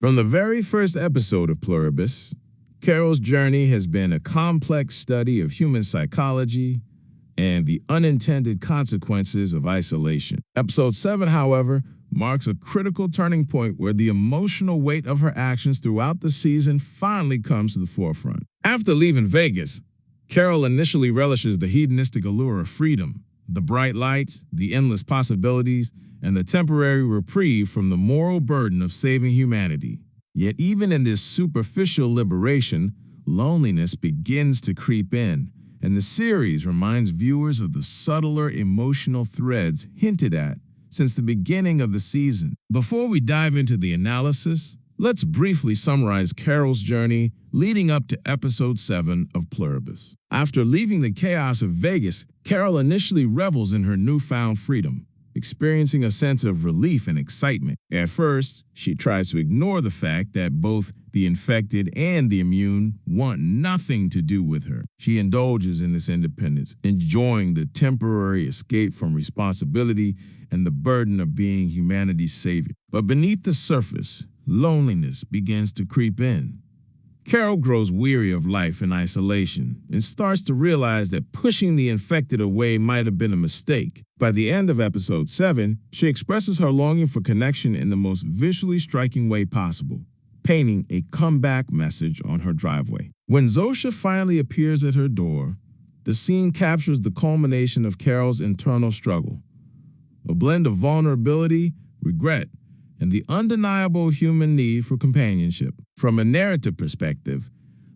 From the very first episode of Pluribus, Carol's journey has been a complex study of human psychology and the unintended consequences of isolation. Episode 7, however, marks a critical turning point where the emotional weight of her actions throughout the season finally comes to the forefront. After leaving Vegas, Carol initially relishes the hedonistic allure of freedom, the bright lights, the endless possibilities, and the temporary reprieve from the moral burden of saving humanity. Yet even in this superficial liberation, loneliness begins to creep in, and the series reminds viewers of the subtler emotional threads hinted at since the beginning of the season. Before we dive into the analysis, let's briefly summarize Carol's journey leading up to episode 7 of Pluribus. After leaving the chaos of Vegas, Carol initially revels in her newfound freedom, experiencing a sense of relief and excitement. At first, she tries to ignore the fact that both the infected and the immune want nothing to do with her. She indulges in this independence, enjoying the temporary escape from responsibility and the burden of being humanity's savior. But beneath the surface, loneliness begins to creep in. Carol grows weary of life in isolation and starts to realize that pushing the infected away might have been a mistake. By the end of episode 7, she expresses her longing for connection in the most visually striking way possible, painting a comeback message on her driveway. When Zosia finally appears at her door, the scene captures the culmination of Carol's internal struggle, a blend of vulnerability, regret, and the undeniable human need for companionship. From a narrative perspective,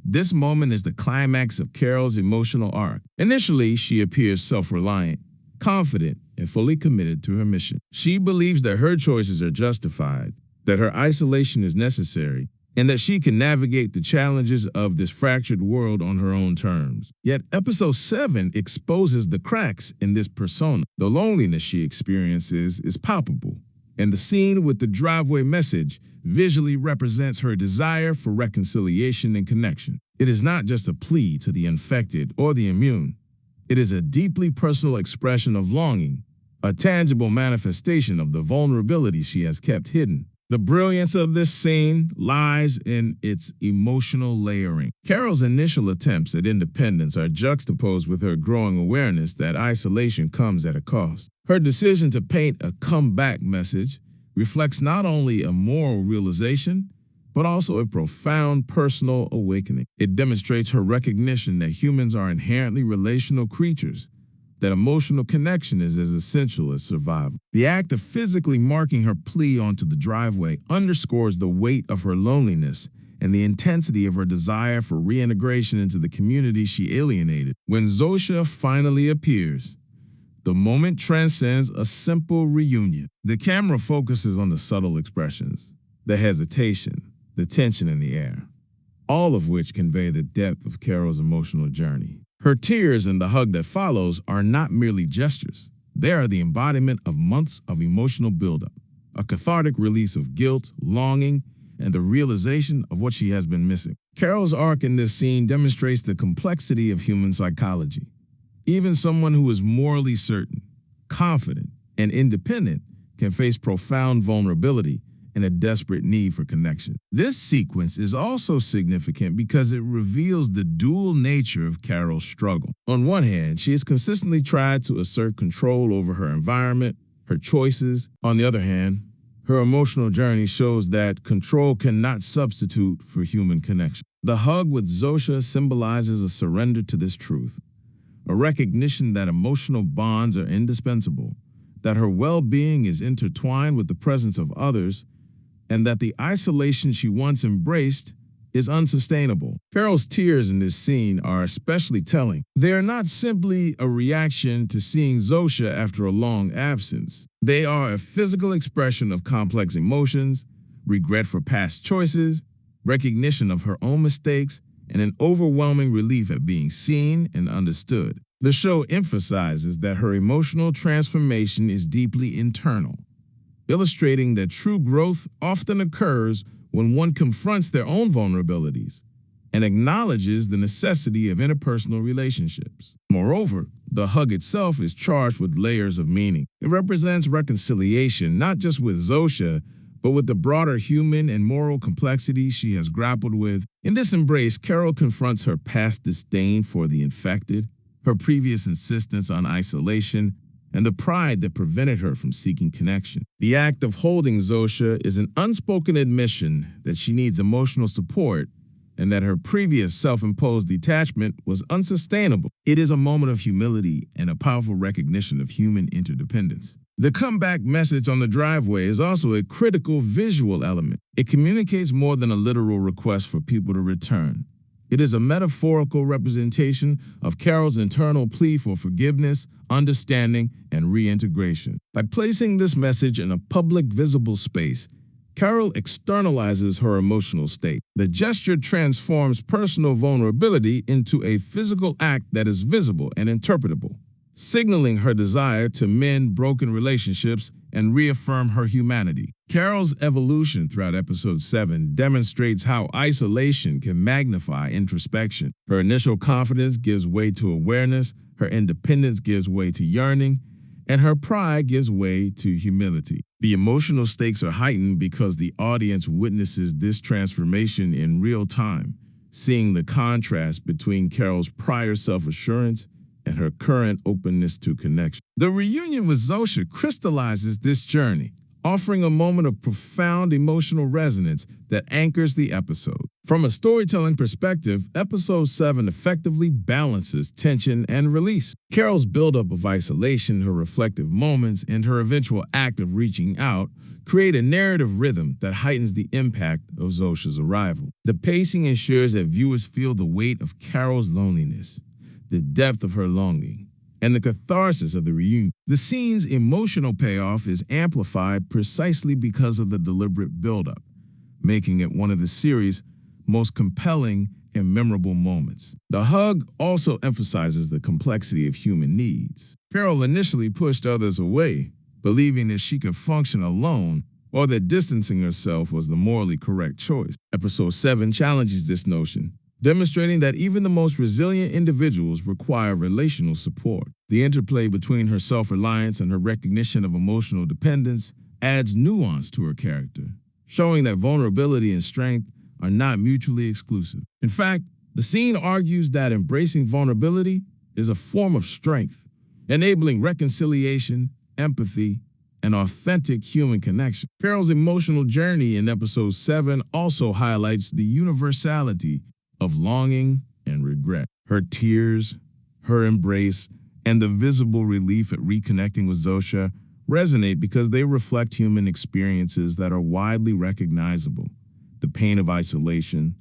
this moment is the climax of Carol's emotional arc. Initially, she appears self-reliant, confident, and fully committed to her mission. She believes that her choices are justified, that her isolation is necessary, and that she can navigate the challenges of this fractured world on her own terms. Yet episode 7 exposes the cracks in this persona. The loneliness she experiences is palpable, and the scene with the driveway message visually represents her desire for reconciliation and connection. It is not just a plea to the infected or the immune. It is a deeply personal expression of longing, a tangible manifestation of the vulnerability she has kept hidden. The brilliance of this scene lies in its emotional layering. Carol's initial attempts at independence are juxtaposed with her growing awareness that isolation comes at a cost. Her decision to paint a comeback message reflects not only a moral realization, but also a profound personal awakening. It demonstrates her recognition that humans are inherently relational creatures, that emotional connection is as essential as survival. The act of physically marking her plea onto the driveway underscores the weight of her loneliness and the intensity of her desire for reintegration into the community she alienated. When Zosia finally appears, the moment transcends a simple reunion. The camera focuses on the subtle expressions, the hesitation, the tension in the air, all of which convey the depth of Carol's emotional journey. Her tears and the hug that follows are not merely gestures. They are the embodiment of months of emotional buildup, a cathartic release of guilt, longing, and the realization of what she has been missing. Carol's arc in this scene demonstrates the complexity of human psychology. Even someone who is morally certain, confident, and independent can face profound vulnerability and a desperate need for connection. This sequence is also significant because it reveals the dual nature of Carol's struggle. On one hand, she has consistently tried to assert control over her environment, her choices. On the other hand, her emotional journey shows that control cannot substitute for human connection. The hug with Zosia symbolizes a surrender to this truth, a recognition that emotional bonds are indispensable, that her well-being is intertwined with the presence of others, and that the isolation she once embraced is unsustainable. Carol's tears in this scene are especially telling. They are not simply a reaction to seeing Zosia after a long absence. They are a physical expression of complex emotions, regret for past choices, recognition of her own mistakes, and an overwhelming relief at being seen and understood. The show emphasizes that her emotional transformation is deeply internal, illustrating that true growth often occurs when one confronts their own vulnerabilities and acknowledges the necessity of interpersonal relationships. Moreover, the hug itself is charged with layers of meaning. It represents reconciliation, not just with Zosia, but with the broader human and moral complexities she has grappled with. In this embrace, Carol confronts her past disdain for the infected, her previous insistence on isolation, and the pride that prevented her from seeking connection. The act of holding Zosia is an unspoken admission that she needs emotional support and that her previous self-imposed detachment was unsustainable. It is a moment of humility and a powerful recognition of human interdependence. The comeback message on the driveway is also a critical visual element. It communicates more than a literal request for people to return. It is a metaphorical representation of Carol's internal plea for forgiveness, understanding, and reintegration. By placing this message in a public, visible space, Carol externalizes her emotional state. The gesture transforms personal vulnerability into a physical act that is visible and interpretable, signaling her desire to mend broken relationships and reaffirm her humanity. Carol's evolution throughout episode 7 demonstrates how isolation can magnify introspection. Her initial confidence gives way to awareness, her independence gives way to yearning, and her pride gives way to humility. The emotional stakes are heightened because the audience witnesses this transformation in real time, seeing the contrast between Carol's prior self-assurance and her current openness to connection. The reunion with Zosia crystallizes this journey, offering a moment of profound emotional resonance that anchors the episode. From a storytelling perspective, episode 7 effectively balances tension and release. Carol's buildup of isolation, her reflective moments, and her eventual act of reaching out create a narrative rhythm that heightens the impact of Zosia's arrival. The pacing ensures that viewers feel the weight of Carol's loneliness, the depth of her longing, and the catharsis of the reunion. The scene's emotional payoff is amplified precisely because of the deliberate buildup, making it one of the series' most compelling and memorable moments. The hug also emphasizes the complexity of human needs. Carol initially pushed others away, believing that she could function alone or that distancing herself was the morally correct choice. Episode 7 challenges this notion, demonstrating that even the most resilient individuals require relational support. The interplay between her self-reliance and her recognition of emotional dependence adds nuance to her character, showing that vulnerability and strength are not mutually exclusive. In fact, the scene argues that embracing vulnerability is a form of strength, enabling reconciliation, empathy, and authentic human connection. Carol's emotional journey in episode 7 also highlights the universality of longing and regret. Her tears, her embrace, and the visible relief at reconnecting with Zosia resonate because they reflect human experiences that are widely recognizable. The pain of isolation,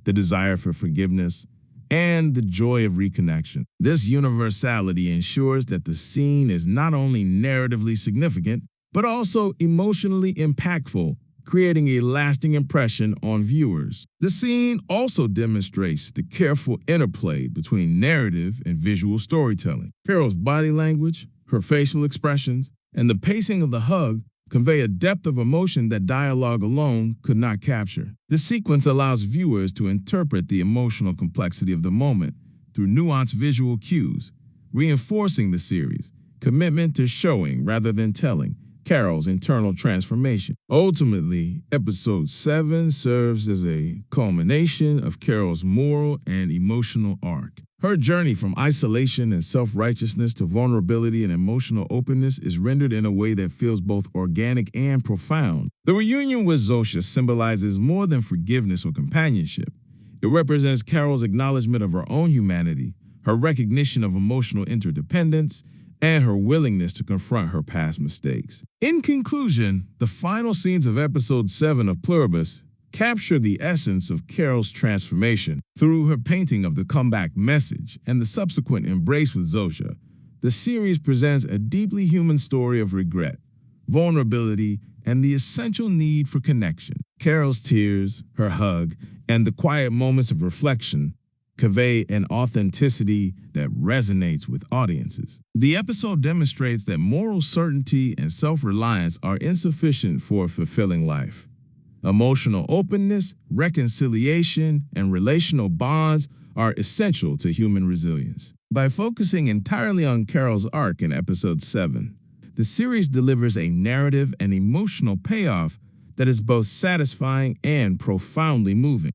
the desire for forgiveness, and the joy of reconnection. This universality ensures that the scene is not only narratively significant, but also emotionally impactful, creating a lasting impression on viewers. The scene also demonstrates the careful interplay between narrative and visual storytelling. Carol's body language, her facial expressions, and the pacing of the hug convey a depth of emotion that dialogue alone could not capture. This sequence allows viewers to interpret the emotional complexity of the moment through nuanced visual cues, reinforcing the series' commitment to showing rather than telling Carol's internal transformation. Ultimately, episode 7 serves as a culmination of Carol's moral and emotional arc. Her journey from isolation and self-righteousness to vulnerability and emotional openness is rendered in a way that feels both organic and profound. The reunion with Zosia symbolizes more than forgiveness or companionship. It represents Carol's acknowledgement of her own humanity, her recognition of emotional interdependence, and her willingness to confront her past mistakes. In conclusion, the final scenes of episode 7 of Pluribus capture the essence of Carol's transformation. Through her painting of the comeback message and the subsequent embrace with Zosia, the series presents a deeply human story of regret, vulnerability, and the essential need for connection. Carol's tears, her hug, and the quiet moments of reflection convey an authenticity that resonates with audiences. The episode demonstrates that moral certainty and self-reliance are insufficient for a fulfilling life. Emotional openness, reconciliation, and relational bonds are essential to human resilience. By focusing entirely on Carol's arc in episode 7, the series delivers a narrative and emotional payoff that is both satisfying and profoundly moving.